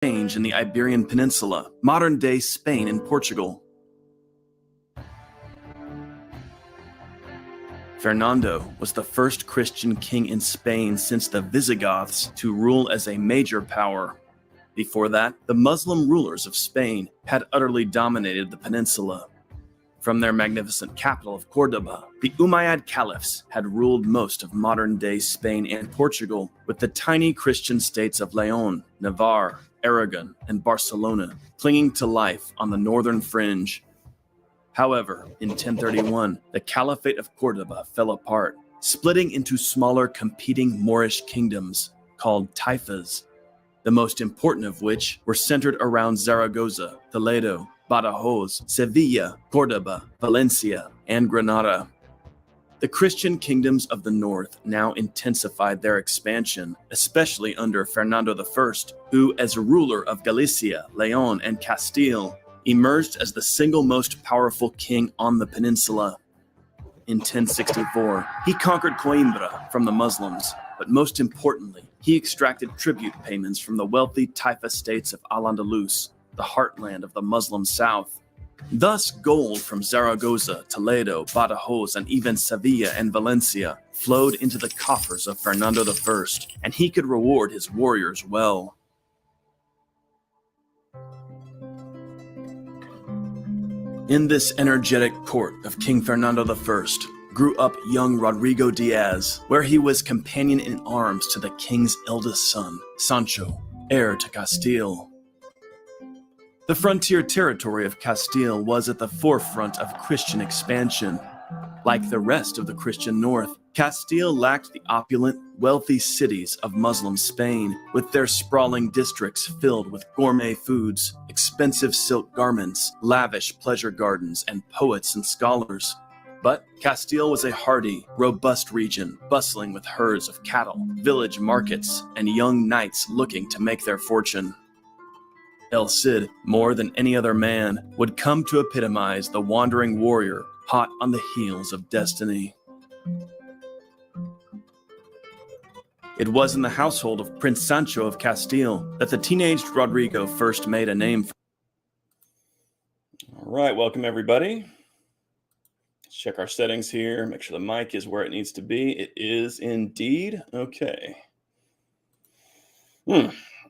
change in the Iberian Peninsula, modern-day Spain and Portugal. Fernando was the first Christian king in Spain since the Visigoths to rule as a major power. Before that, the Muslim rulers of Spain had utterly dominated the peninsula. From their magnificent capital of Córdoba, the Umayyad caliphs had ruled most of modern-day Spain and Portugal, with the tiny Christian states of León, Navarre, Aragon, and Barcelona clinging to life on the northern fringe. However, in 1031, the Caliphate of Córdoba fell apart, splitting into smaller competing Moorish kingdoms called taifas, the most important of which were centered around Zaragoza, Toledo, Badajoz, Sevilla, Córdoba, Valencia, and Granada. The Christian kingdoms of the north now intensified their expansion, especially under Fernando I, who, as ruler of Galicia, León, and Castile, emerged as the single most powerful king on the peninsula. In 1064, he conquered Coimbra from the Muslims, but most importantly, he extracted tribute payments from the wealthy Taifa states of Al-Andalus, the heartland of the Muslim South. Thus, gold from Zaragoza, Toledo, Badajoz, and even Sevilla and Valencia flowed into the coffers of Fernando I, and he could reward his warriors well. In this energetic court of King Fernando I grew up young Rodrigo Diaz, where he was companion in arms to the king's eldest son, Sancho, heir to Castile. The frontier territory of Castile was at the forefront of Christian expansion. Like the rest of the Christian north, Castile lacked the opulent, wealthy cities of Muslim Spain, with their sprawling districts filled with gourmet foods, expensive silk garments, lavish pleasure gardens, and poets and scholars. But Castile was a hardy, robust region, bustling with herds of cattle, village markets, and young knights looking to make their fortune. El Cid, more than any other man, would come to epitomize the wandering warrior hot on the heels of destiny. It was in the household of Prince Sancho of Castile that the teenaged Rodrigo first made a name for. All right, welcome everybody. Let's check our settings here, make sure the mic is where it needs to be. It is indeed. Okay.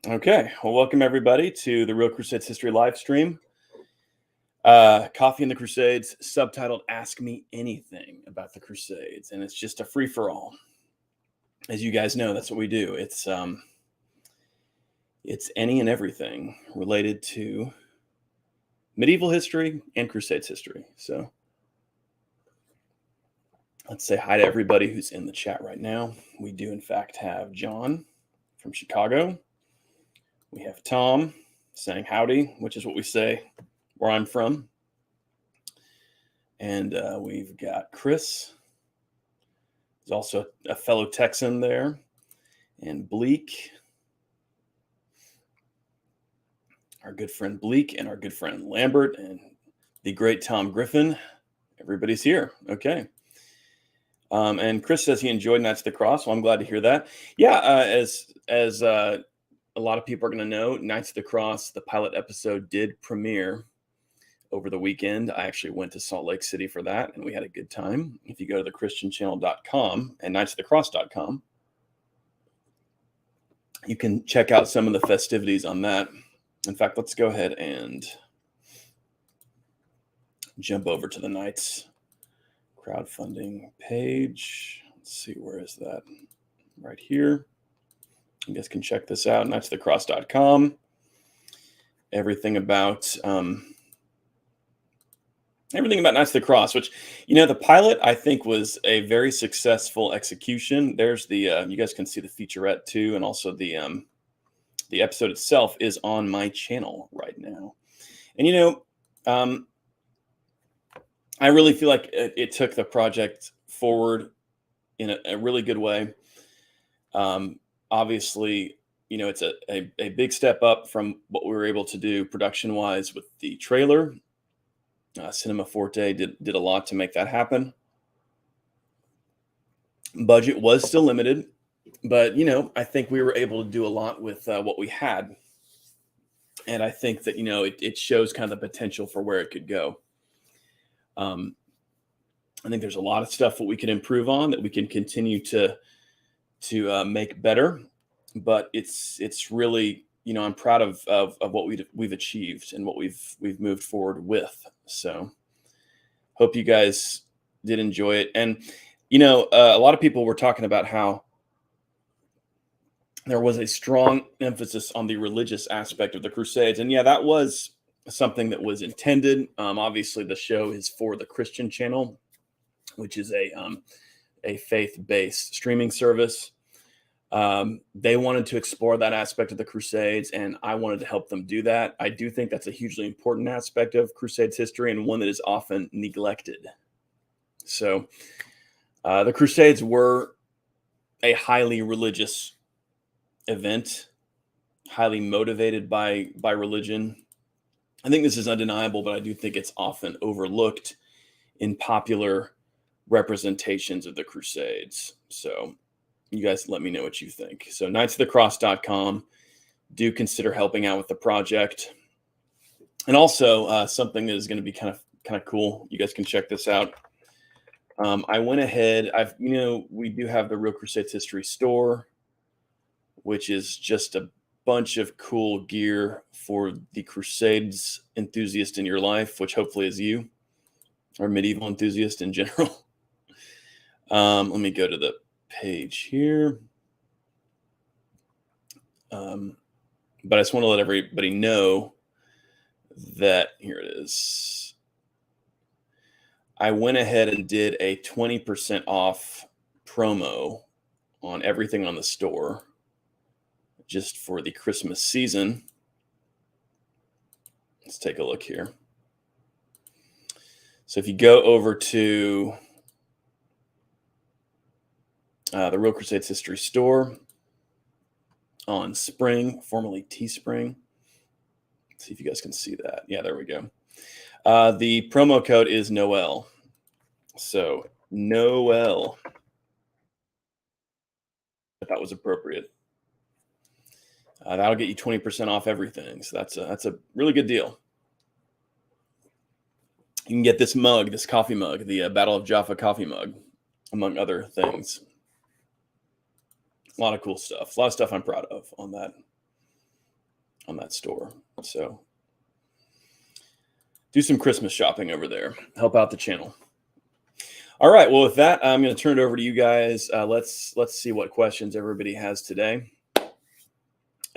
Okay, well, welcome everybody to the Real Crusades History live stream. Coffee and the Crusades, subtitled Ask Me Anything About the Crusades, and it's just a free-for-all. As you guys know, that's what we do. It's any and everything related to medieval history and Crusades history. So let's say hi to everybody who's in the chat right now. We do, in fact, have John from Chicago. We have Tom saying howdy, which is what we say where I'm from. And we've got Chris. There's also a fellow Texan there. And Bleak. Our good friend Bleak and our good friend Lambert and the great Tom Griffin. Everybody's here. Okay. And Chris says he enjoyed Knights of the Cross. Well, I'm glad to hear that. Yeah, as a lot of people are going to know, Knights of the Cross, the pilot episode, did premiere over the weekend. I actually went to Salt Lake City for that, and we had a good time. If you go to thechristianchannel.com and knightsofthecross.com, you can check out some of the festivities on that. In fact, let's go ahead and jump over to the Knights crowdfunding page. Let's see, where is that? Right here. You guys can check this out, knightsofthecross.com. Everything about Knights of the Cross, which, the pilot, I think, was a very successful execution. There's the, you guys can see the featurette too, and also the episode itself is on my channel right now. And, I really feel like it took the project forward in a really good way. Obviously, it's a big step up from what we were able to do production-wise with the trailer. Cinema Forte did a lot to make that happen. Budget was still limited, but, I think we were able to do a lot with what we had. And I think that, it shows kind of the potential for where it could go. I think there's a lot of stuff that we can improve on, that we can continue to make better. But it's really, I'm proud of what we've achieved and what we've moved forward with. So hope you guys did enjoy it. And a lot of people were talking about how there was a strong emphasis on the religious aspect of the Crusades, and yeah, that was something that was intended. Obviously, the show is for the Christian channel, which is a faith-based streaming service. They wanted to explore that aspect of the Crusades, and I wanted to help them do that. I do think that's a hugely important aspect of Crusades history, and one that is often neglected. So the Crusades were a highly religious event, highly motivated by religion. I think this is undeniable, but I do think it's often overlooked in popular representations of the Crusades. So you guys let me know what you think. So knightsofthecross.com. Do consider helping out with the project. And also something that is going to be kind of cool. You guys can check this out. I went ahead. We do have the Real Crusades History store, which is just a bunch of cool gear for the Crusades enthusiast in your life, which hopefully is you, or medieval enthusiast in general. Let me go to the page here. But I just want to let everybody know that here it is. I went ahead and did a 20% off promo on everything on the store just for the Christmas season. Let's take a look here. So if you go over to the Real Crusades History store on Spring, formerly Teespring. Let's see if you guys can see that. Yeah, there we go. The promo code is Noel. So Noel. I thought was appropriate. That'll get you 20% off everything. So that's a really good deal. You can get this mug, this coffee mug, the Battle of Jaffa coffee mug, among other things. A lot of cool stuff. A lot of stuff I'm proud of on that store. So do some Christmas shopping over there. Help out the channel. All right. Well, with that, I'm going to turn it over to you guys. Let's see what questions everybody has today.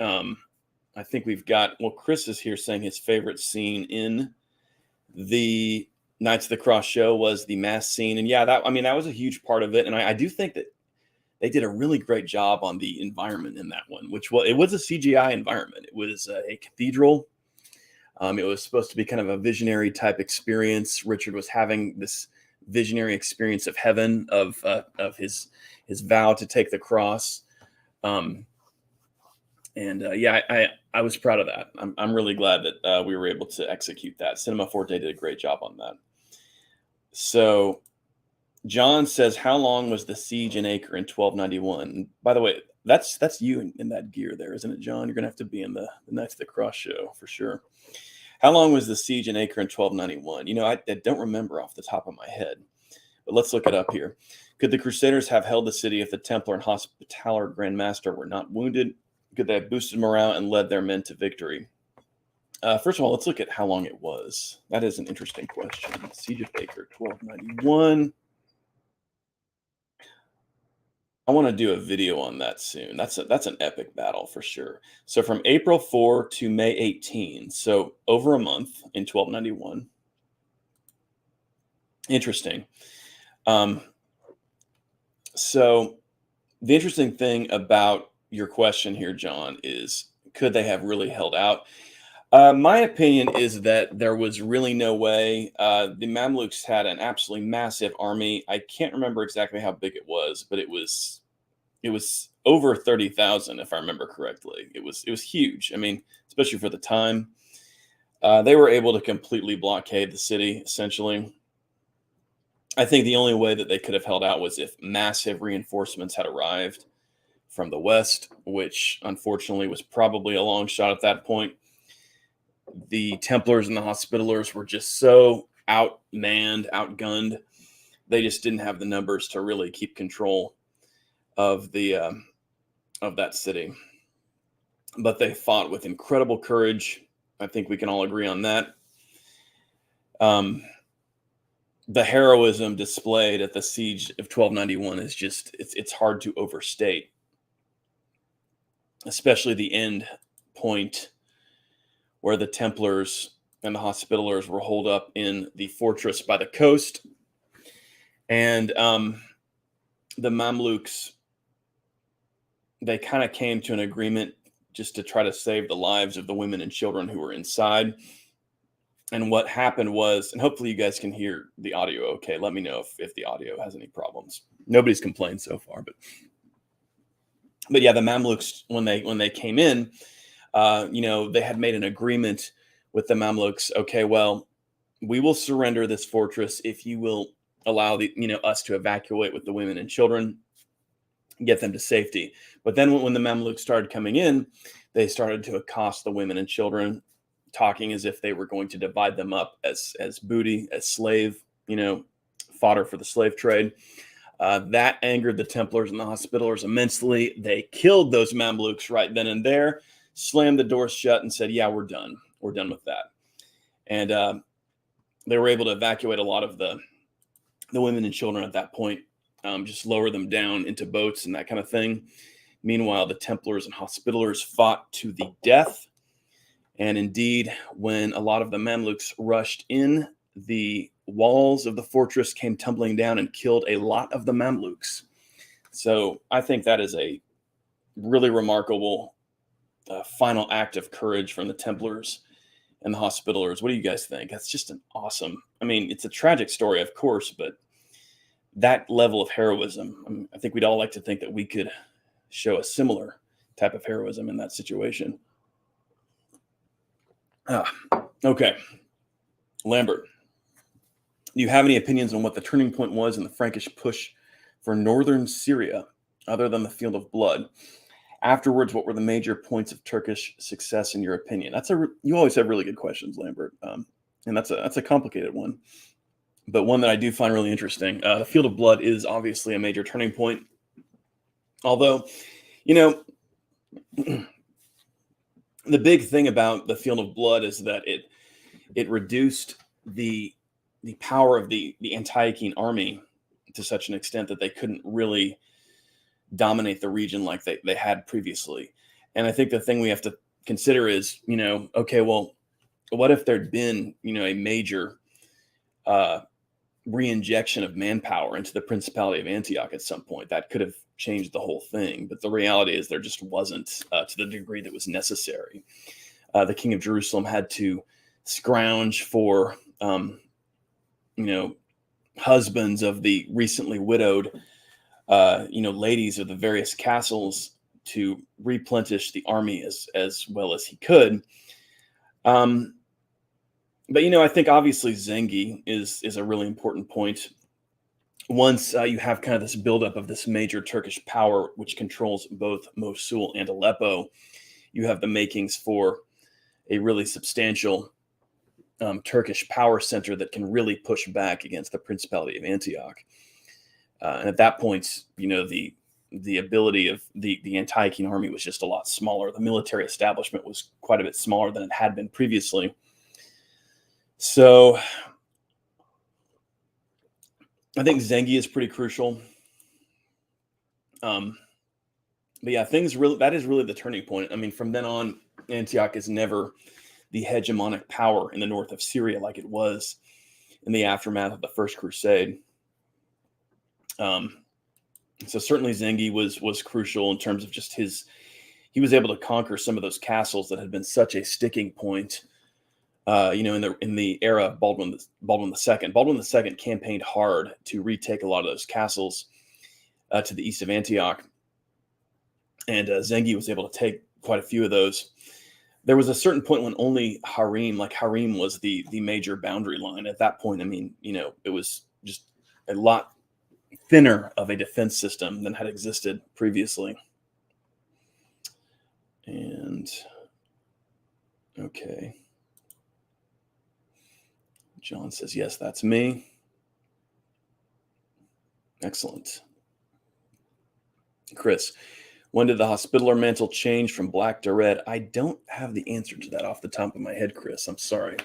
I think we've got, Chris is here saying his favorite scene in the Knights of the Cross show was the mass scene. And yeah, that was a huge part of it. And I do think that they did a really great job on the environment in that one, it was a CGI environment. It was a cathedral. It was supposed to be kind of a visionary type experience. Richard was having this visionary experience of heaven, of his vow to take the cross. I was proud of that. I'm really glad that we were able to execute that. Cinema Forte did a great job on that. So John says, how long was the siege in Acre in 1291? By the way, that's you in that gear there, isn't it, John? You're going to have to be in the Knights of the Cross show for sure. How long was the siege in Acre in 1291? I don't remember off the top of my head, but let's look it up here. Could the Crusaders have held the city if the Templar and Hospitaller Grand Master were not wounded? Could they have boosted morale and led their men to victory? First of all, let's look at how long it was. That is an interesting question. Siege of Acre, 1291. I want to do a video on that soon. That's an epic battle for sure. So from April 4 to May 18, so over a month in 1291. Interesting. So the interesting thing about your question here, John, is could they have really held out? My opinion is that there was really no way. The Mamluks had an absolutely massive army. I can't remember exactly how big it was, but it was over 30,000, if I remember correctly. It was huge. I mean, especially for the time. They were able to completely blockade the city, essentially. I think the only way that they could have held out was if massive reinforcements had arrived from the west, which unfortunately was probably a long shot at that point. the Templars and the Hospitallers were just so outmanned, outgunned. They just didn't have the numbers to really keep control of that city. But they fought with incredible courage. I think we can all agree on that. The heroism displayed at the siege of 1291 is just, it's hard to overstate, especially the end point where the Templars and the Hospitallers were holed up in the fortress by the coast. And the Mamluks, they kind of came to an agreement just to try to save the lives of the women and children who were inside. And what happened was, and hopefully you guys can hear the audio okay. Let me know if the audio has any problems. Nobody's complained so far, but yeah, the Mamluks, when they came in, they had made an agreement with the Mamluks. Okay, well, we will surrender this fortress if you will allow us to evacuate with the women and children, get them to safety. But then when the Mamluks started coming in, they started to accost the women and children, talking as if they were going to divide them up as booty, as slave, fodder for the slave trade. That angered the Templars and the Hospitallers immensely. They killed those Mamluks right then and there, slammed the doors shut, and said, "Yeah, we're done. We're done with that." And they were able to evacuate a lot of the women and children at that point, just lower them down into boats and that kind of thing. Meanwhile, the Templars and Hospitallers fought to the death. And indeed, when a lot of the Mamluks rushed in, the walls of the fortress came tumbling down and killed a lot of the Mamluks. So I think that is a really remarkable final act of courage from the Templars and the Hospitallers. What do you guys think? That's just an awesome, it's a tragic story, of course, but that level of heroism, I think we'd all like to think that we could show a similar type of heroism in that situation. Okay. Lambert, do you have any opinions on what the turning point was in the Frankish push for northern Syria, other than the Field of Blood? Afterwards, what were the major points of Turkish success in your opinion? You always have really good questions, Lambert, and that's a complicated one, but one that I do find really interesting. The Field of Blood is obviously a major turning point, although, the big thing about the Field of Blood is that it reduced the power of the Antiochian army to such an extent that they couldn't really dominate the region like they had previously. And I think the thing we have to consider is, okay, well, what if there'd been, a major re-injection of manpower into the Principality of Antioch at some point? That could have changed the whole thing. But the reality is there just wasn't to the degree that was necessary. The king of Jerusalem had to scrounge for, husbands of the recently widowed, ladies of the various castles to replenish the army as well as he could. But, I think obviously Zengi is a really important point. Once you have kind of this buildup of this major Turkish power, which controls both Mosul and Aleppo, you have the makings for a really substantial Turkish power center that can really push back against the Principality of Antioch. And at that point, the ability of the Antiochian army was just a lot smaller. The military establishment was quite a bit smaller than it had been previously. So I think Zengi is pretty crucial. But yeah, that is really the turning point. From then on, Antioch is never the hegemonic power in the north of Syria like it was in the aftermath of the First Crusade. So certainly Zengi was crucial in terms of just he was able to conquer some of those castles that had been such a sticking point, in the era of Baldwin II. Baldwin II campaigned hard to retake a lot of those castles to the east of Antioch, and Zengi was able to take quite a few of those. There was a certain point when only Harim was the major boundary line. At that point, it was just a lot thinner of a defense system than had existed previously. And okay. John says, yes, that's me. Excellent. Chris, when did the Hospitaller mantle change from black to red? I don't have the answer to that off the top of my head, Chris. I'm sorry.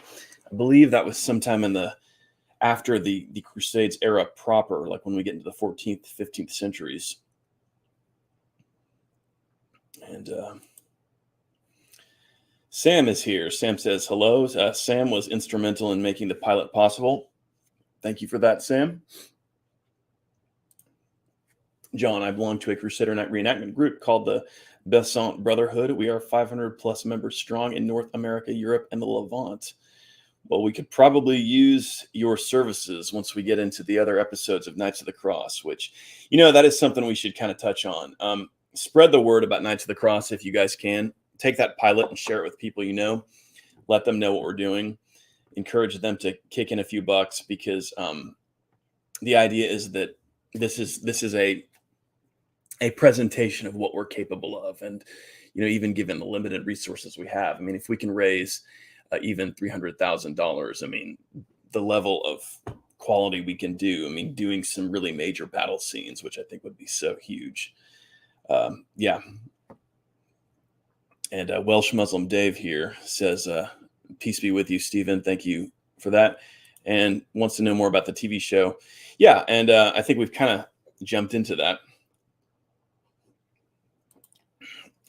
I believe that was sometime after the Crusades era proper, like when we get into the 14th, 15th centuries. And Sam is here. Sam says, hello. Sam was instrumental in making the pilot possible. Thank you for that, Sam. John, I belong to a Crusader reenactment group called the Besant Brotherhood. We are 500 plus members strong in North America, Europe, and the Levant. Well, we could probably use your services once we get into the other episodes of Knights of the Cross, which, that is something we should kind of touch on. Spread the word about Knights of the Cross if you guys can. Take that pilot and share it with people you know. Let them know what we're doing. Encourage them to kick in a few bucks, because the idea is that this is a presentation of what we're capable of. And, even given the limited resources we have, I mean, if we can raise even $300,000, I mean, the level of quality we can do, I mean, doing some really major battle scenes, which I think would be so huge. Yeah. And Welsh Muslim Dave here says, peace be with you, Stephen. Thank you for that. And wants to know more about the TV show. Yeah. And I think we've kind of jumped into that.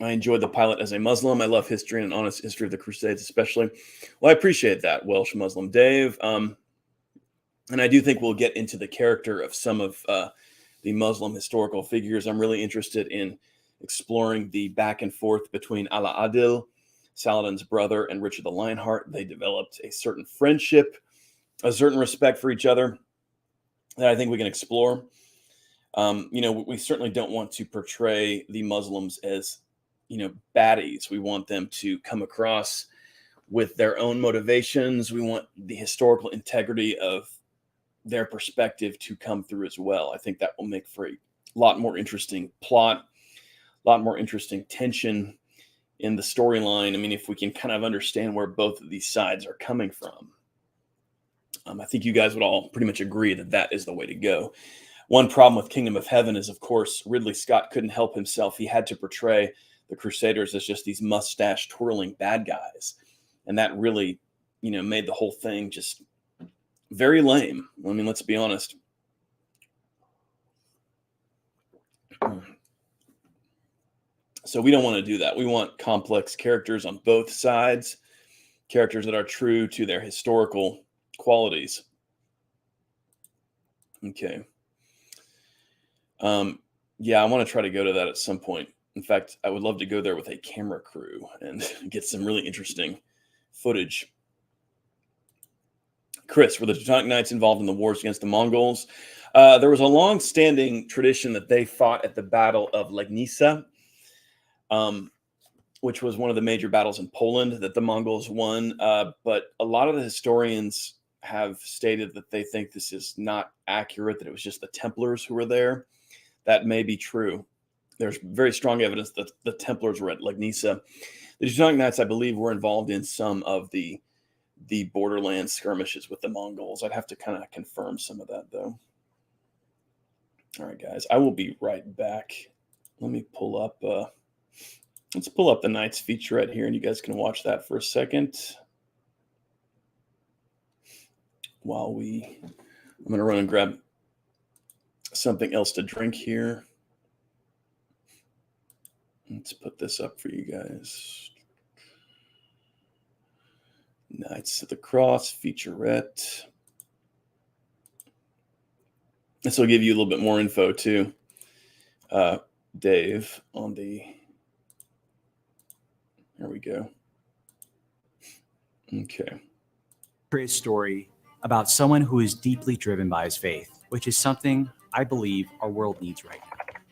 I enjoyed the pilot as a Muslim. I love history and an honest history of the Crusades, especially. Well, I appreciate that, Welsh Muslim Dave. And I do think we'll get into the character of some of the Muslim historical figures. I'm really interested in exploring the back and forth between Ala Adil, Saladin's brother, and Richard the Lionheart. They developed a certain friendship, a certain respect for each other that I think we can explore. We certainly don't want to portray the Muslims as, baddies. We want them to come across with their own motivations. We want the historical integrity of their perspective to come through as well. I think that will make for a lot more interesting plot, a lot more interesting tension in the storyline. I mean, if we can kind of understand where both of these sides are coming from, I think you guys would all pretty much agree that that is the way to go. One problem with Kingdom of Heaven is, of course, Ridley Scott couldn't help himself. He had to portray the Crusaders as just these mustache twirling bad guys. And that really, made the whole thing just very lame. I mean, let's be honest. So we don't want to do that. We want complex characters on both sides, characters that are true to their historical qualities. Okay. Yeah, I want to try to go to that at some point. In fact, I would love to go there with a camera crew and get some really interesting footage. Chris, were the Teutonic Knights involved in the wars against the Mongols? There was a long-standing tradition that they fought at the Battle of Legnica, which was one of the major battles in Poland that the Mongols won. But a lot of the historians have stated that they think this is not accurate, that it was just the Templars who were there. That may be true. There's very strong evidence that the Templars were at Legnica. The Teutonic Knights, I believe, were involved in some of the borderland skirmishes with the Mongols. I'd have to kind of confirm some of that, though. All right, guys, I will be right back. Let me pull up. Let's pull up the Knights featurette here, and you guys can watch that for a second. I'm going to run and grab something else to drink here. Let's put this up for you guys. Knights of the Cross featurette. This will give you a little bit more info too, Dave, on the... There we go. Okay. Great story about someone who is deeply driven by his faith, which is something I believe our world needs right now.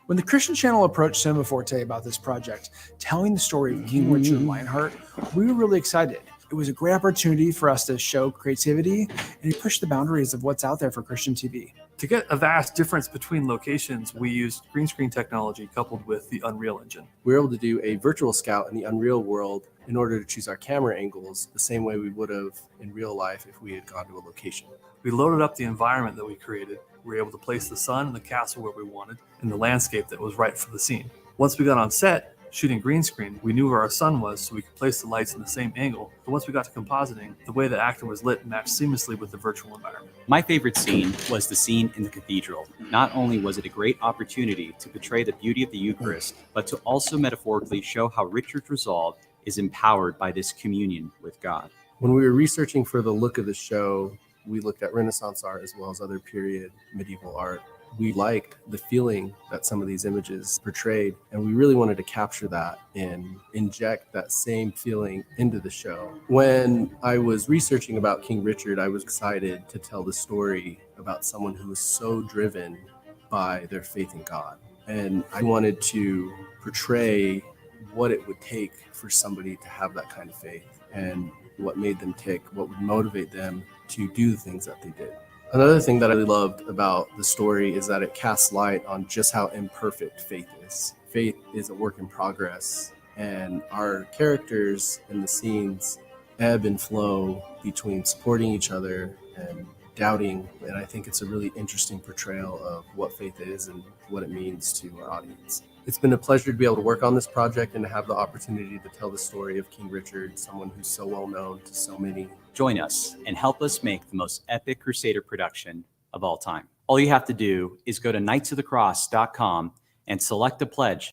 When the Christian Channel approached Cinema Forte about this project, telling the story of King Richard Lionheart, we were really excited. It was a great opportunity for us to show creativity and push the boundaries of what's out there for Christian TV. To get a vast difference between locations, we used green screen technology coupled with the Unreal Engine. We were able to do a virtual scout in the Unreal world in order to choose our camera angles the same way we would have in real life if we had gone to a location. We loaded up the environment that we created. We were able to place the sun and the castle where we wanted, and the landscape that was right for the scene. Once we got on set, shooting green screen, we knew where our sun was so we could place the lights in the same angle. But once we got to compositing, the way the actor was lit matched seamlessly with the virtual environment. My favorite scene was the scene in the cathedral. Not only was it a great opportunity to portray the beauty of the Eucharist, but to also metaphorically show how Richard's resolve is empowered by this communion with God. When we were researching for the look of the show, we looked at Renaissance art as well as other period medieval art. We liked the feeling that some of these images portrayed, and we really wanted to capture that and inject that same feeling into the show. When I was researching about King Richard, I was excited to tell the story about someone who was so driven by their faith in God. And I wanted to portray what it would take for somebody to have that kind of faith and what made them tick, what would motivate them to do the things that they did. Another thing that I loved about the story is that it casts light on just how imperfect faith is. Faith is a work in progress, and our characters in the scenes ebb and flow between supporting each other and doubting. And I think it's a really interesting portrayal of what faith is and what it means to our audience. It's been a pleasure to be able to work on this project and to have the opportunity to tell the story of King Richard, someone who's so well known to so many. Join us and help us make the most epic Crusader production of all time. All you have to do is go to knightsofthecross.com and select a pledge.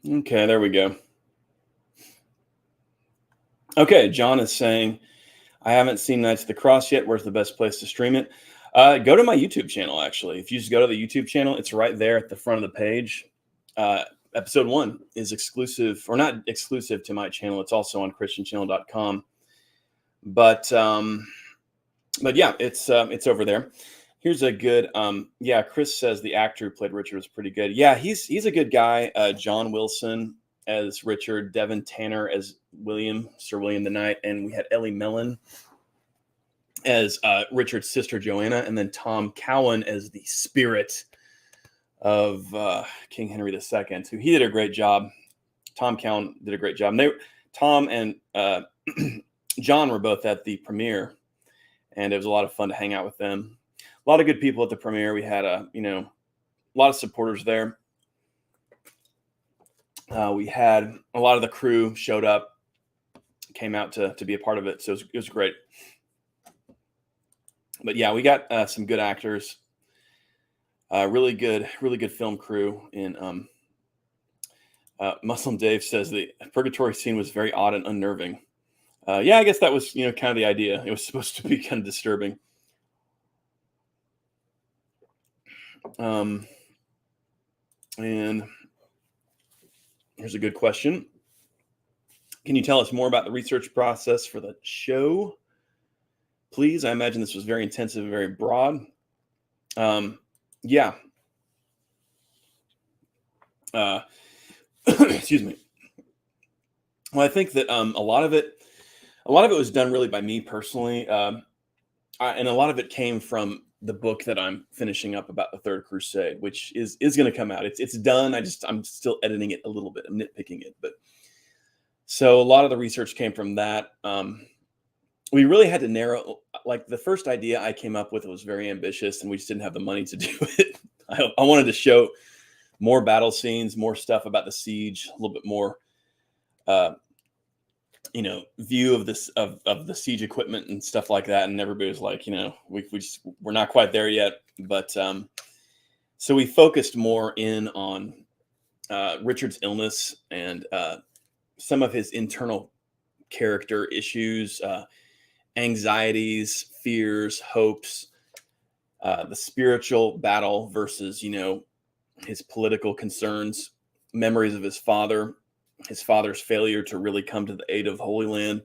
Okay, there we go. Okay, John is saying, I haven't seen Knights of the Cross yet. Where's the best place to stream it? Go to my YouTube channel, actually. If you just go to the YouTube channel, it's right there at the front of the page. Episode 1 is exclusive, or not exclusive to my channel. It's also on christianchannel.com. But yeah, it's over there. Here's a good, yeah, Chris says the actor who played Richard was pretty good. Yeah, he's a good guy. John Wilson as Richard, Devin Tanner as Sir William the Knight, and we had Ellie Mellon as Richard's sister Joanna, and then Tom Cowan as the spirit of King Henry II. So he did a great job. Tom Cowan did a great job. And Tom and John were both at the premiere, and it was a lot of fun to hang out with them. A lot of good people at the premiere. We had a lot of supporters there. We had a lot of the crew showed up, came out to be a part of it. So it was great. But yeah, we got some good actors, really good film crew. And Muslim Dave says the purgatory scene was very odd and unnerving. Yeah, I guess that was kind of the idea. It was supposed to be kind of disturbing. And here's a good question. Can you tell us more about the research process for the show? Please, I imagine this was very intensive and very broad. Yeah. Excuse me. Well, I think that a lot of it was done really by me personally, and a lot of it came from the book that I'm finishing up about the Third Crusade, which is going to come out. It's done. I'm still editing it a little bit. I'm nitpicking it, but so a lot of the research came from that. We really had to narrow, like the first idea I came up with was very ambitious and we just didn't have the money to do it. I wanted to show more battle scenes, more stuff about the siege, a little bit more, view of this, of the siege equipment and stuff like that. And everybody was like, we're not quite there yet. But so we focused more in on Richard's illness and some of his internal character issues, anxieties, fears, hopes, the spiritual battle versus, his political concerns, memories of his father's failure to really come to the aid of Holy Land.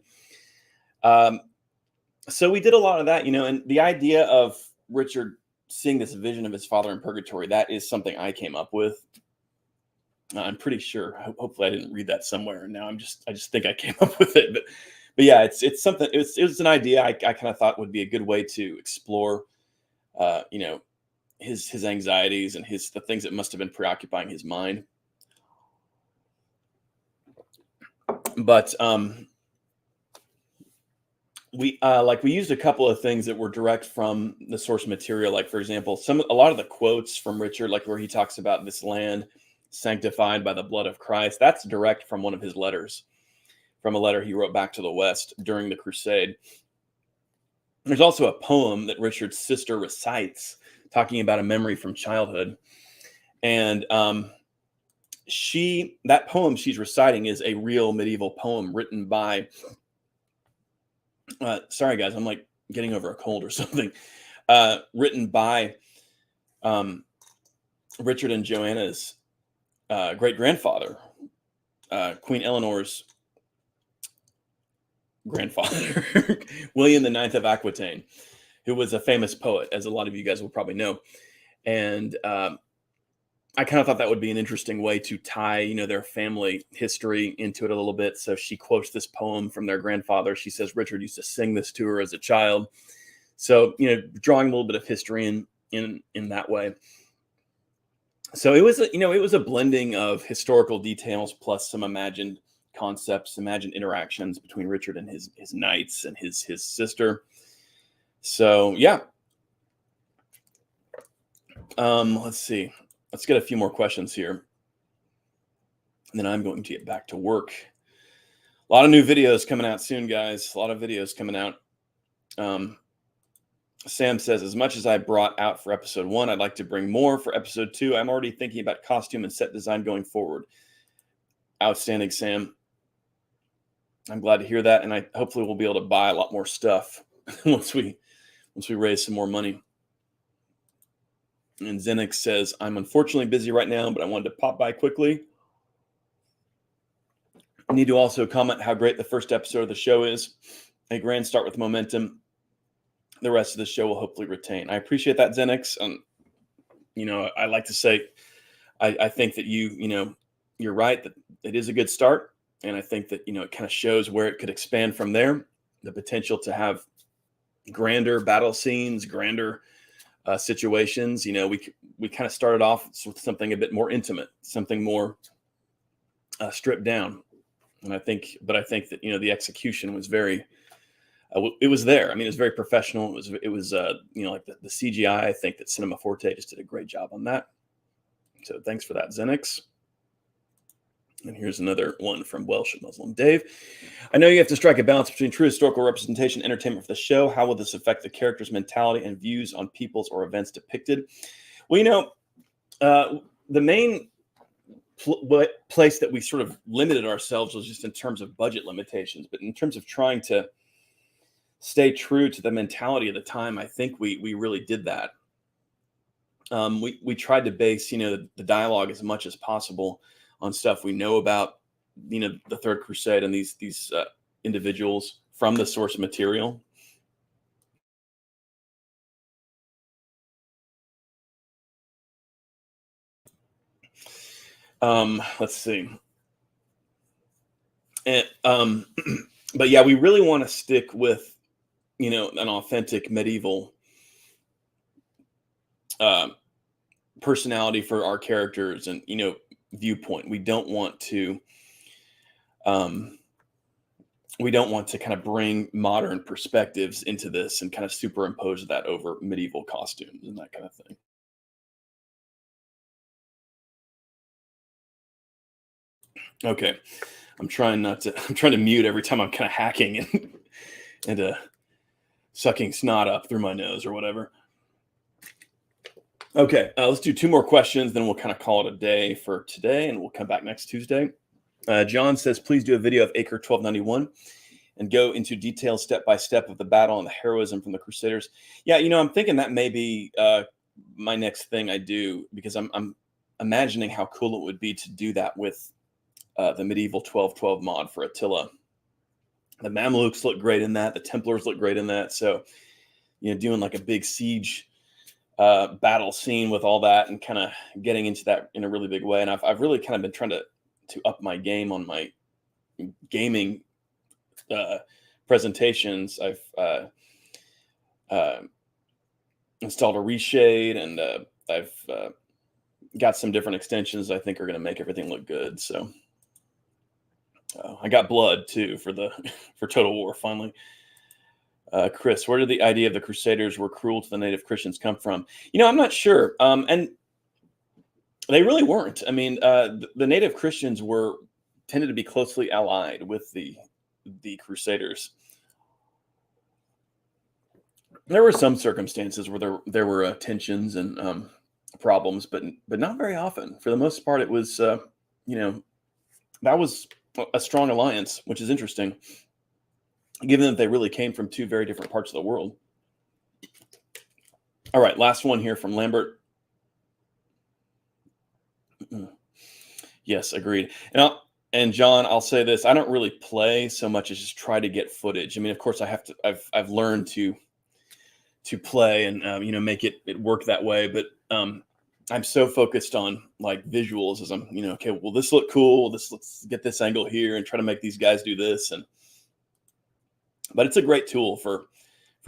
So we did a lot of that, and the idea of Richard seeing this vision of his father in purgatory, that is something I came up with. I'm pretty sure, hopefully I didn't read that somewhere. And now I just think I came up with it, but yeah, it's something, it was an idea I kind of thought would be a good way to explore, his anxieties and the things that must've been preoccupying his mind. But we used a couple of things that were direct from the source material. Like, for example, a lot of the quotes from Richard, like where he talks about this land sanctified by the blood of Christ, that's direct from one of his letters, from a letter he wrote back to the West during the Crusade. There's also a poem that Richard's sister recites, talking about a memory from childhood. And that poem she's reciting is a real medieval poem written by, sorry guys, I'm like getting over a cold or something, written by Richard and Joanna's great-grandfather, Queen Eleanor's grandfather, William the Ninth of Aquitaine, who was a famous poet, as a lot of you guys will probably know. And I kind of thought that would be an interesting way to tie, their family history into it a little bit. So she quotes this poem from their grandfather. She says Richard used to sing this to her as a child. So, drawing a little bit of history in that way. So it was a blending of historical details plus some imagined concepts, imagined interactions between Richard and his knights and his sister. So yeah. Let's see. Let's get a few more questions here. And then I'm going to get back to work. A lot of new videos coming out soon, guys. A lot of videos coming out. Sam says, as much as I brought out for episode 1, I'd like to bring more for episode 2. I'm already thinking about costume and set design going forward. Outstanding, Sam. I'm glad to hear that. And hopefully we'll be able to buy a lot more stuff once we raise some more money. And Zenix says, I'm unfortunately busy right now, but I wanted to pop by quickly. I need to also comment how great the first episode of the show is. A grand start with momentum. The rest of the show will hopefully retain. I appreciate that, Zenix. I like to say, I think that you're right, that it is a good start. And I think that, it kind of shows where it could expand from there. The potential to have grander battle scenes, grander situations. We kind of started off with something a bit more intimate, something more stripped down. And I think that, the execution was very, it was there. I mean, it was very professional. It was like the CGI. I think that Cinema Forte just did a great job on that. So thanks for that, Zenix. And here's another one from Welsh Muslim Dave. I know you have to strike a balance between true historical representation and entertainment for the show. How will this affect the character's mentality and views on peoples or events depicted? Well, the main place that we sort of limited ourselves was just in terms of budget limitations. But in terms of trying to stay true to the mentality of the time, I think we really did that. We tried to base, the dialogue as much as possible on stuff we know about, the Third Crusade and these individuals from the source material. Let's see. And, but yeah, we really want to stick with, an authentic medieval personality for our characters and, viewpoint. We don't want to kind of bring modern perspectives into this and kind of superimpose that over medieval costumes and that kind of thing. Okay. I'm trying to mute every time I'm kind of hacking and sucking snot up through my nose or whatever. Okay, let's do 2 more questions, then we'll kind of call it a day for today, and we'll come back next Tuesday. John says, please do a video of Acre 1291 and go into detail step by step of the battle and the heroism from the Crusaders. Yeah, I'm thinking that may be my next thing I do, because I'm imagining how cool it would be to do that with the medieval 1212 mod for Attila. The Mamluks look great in that. The Templars look great in that. So, doing like a big siege battle scene with all that and kind of getting into that in a really big way. And I've really kind of been trying to up my game on my gaming presentations. I've installed a reshade, and I've got some different extensions I think are going to make everything look good. So I got blood too for the for Total War finally. Chris, where did the idea of the Crusaders were cruel to the native Christians come from? I'm not sure. And they really weren't. I mean, the native Christians tended to be closely allied with the Crusaders. There were some circumstances where there were tensions and problems, but not very often. For the most part, it was that was a strong alliance, which is interesting, given that they really came from two very different parts of the world. All right, last one here from Lambert. Yes, agreed. And John, I'll say this: I don't really play so much as just try to get footage. I mean, of course, I've learned to play and make it work that way, but I'm so focused on like visuals as I'm okay, will this look cool? Let's get this angle here and try to make these guys do this. But it's a great tool for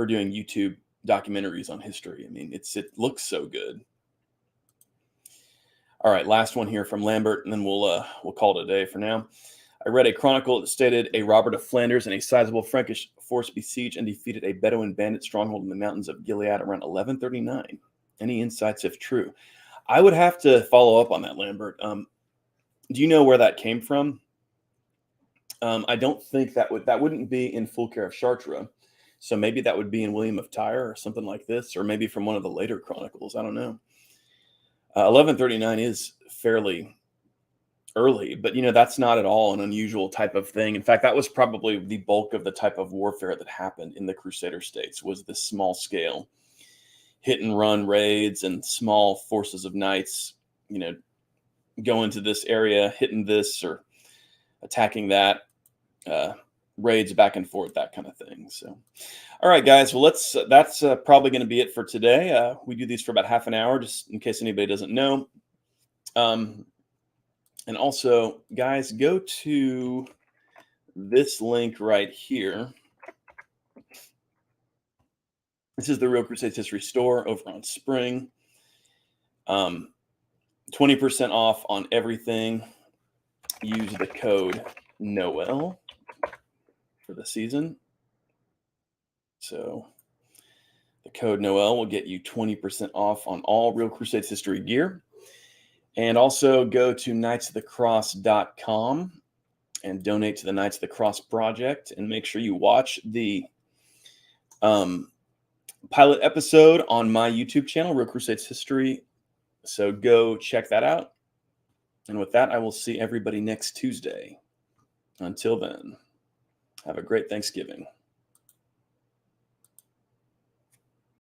doing YouTube documentaries on history. I mean, it looks so good. All right, last one here from Lambert, and then we'll call it a day for now. I read a chronicle that stated a Robert of Flanders and a sizable Frankish force besieged and defeated a Bedouin bandit stronghold in the mountains of Gilead around 1139. Any insights if true? I would have to follow up on that, Lambert. Do you know where that came from? I don't think that wouldn't be in Fulker of Chartres. So maybe that would be in William of Tyre or something like this, or maybe from one of the later chronicles. I don't know. 1139 is fairly early, but that's not at all an unusual type of thing. In fact, that was probably the bulk of the type of warfare that happened in the Crusader states, was this small scale hit and run raids and small forces of knights, go into this area, hitting this or attacking that, raids back and forth, that kind of thing. So, all right, guys, well, that's probably going to be it for today. We do these for about half an hour, just in case anybody doesn't know. And also, guys, go to this link right here. This is the Real Crusades History store over on Spring. 20% off on everything. Use the code Noel for the season. So the code Noel will get you 20% off on all Real Crusades History gear. And also go to knightsofthecross.com and donate to the Knights of the Cross project, and make sure you watch the pilot episode on my YouTube channel, Real Crusades History. So go check that out. And with that, I will see everybody next Tuesday. Until then, have a great Thanksgiving.